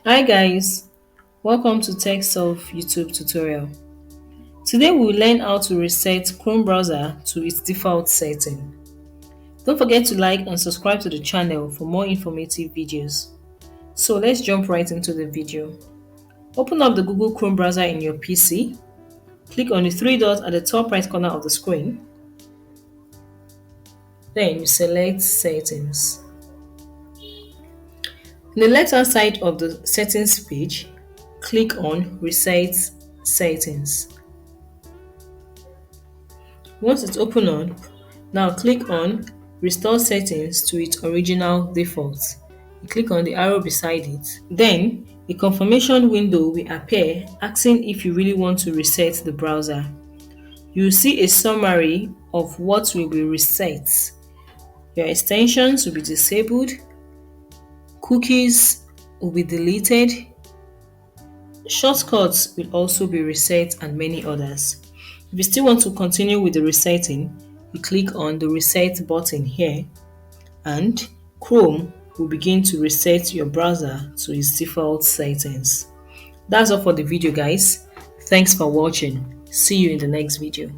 Hi guys, welcome to TechSolve YouTube tutorial. Today we will learn how to reset Chrome browser to its default setting. Don't forget to like and subscribe to the channel for more informative videos. So let's jump right into the video. Open up the Google Chrome browser in your PC. Click on the three dots at the top right corner of the screen. Then you select Settings. On the left hand side of the settings page, click on Reset Settings. Once it's open up, now click on Restore Settings to its original default. You click on the arrow beside it. Then, a confirmation window will appear asking if you really want to reset the browser. You will see a summary of what will be reset. Your extensions will be disabled, cookies will be deleted, shortcuts will also be reset, and many others. If you still want to continue with the resetting, you click on the reset button here and Chrome will begin to reset your browser to its default settings. That's all for the video guys. Thanks for watching. See you in the next video.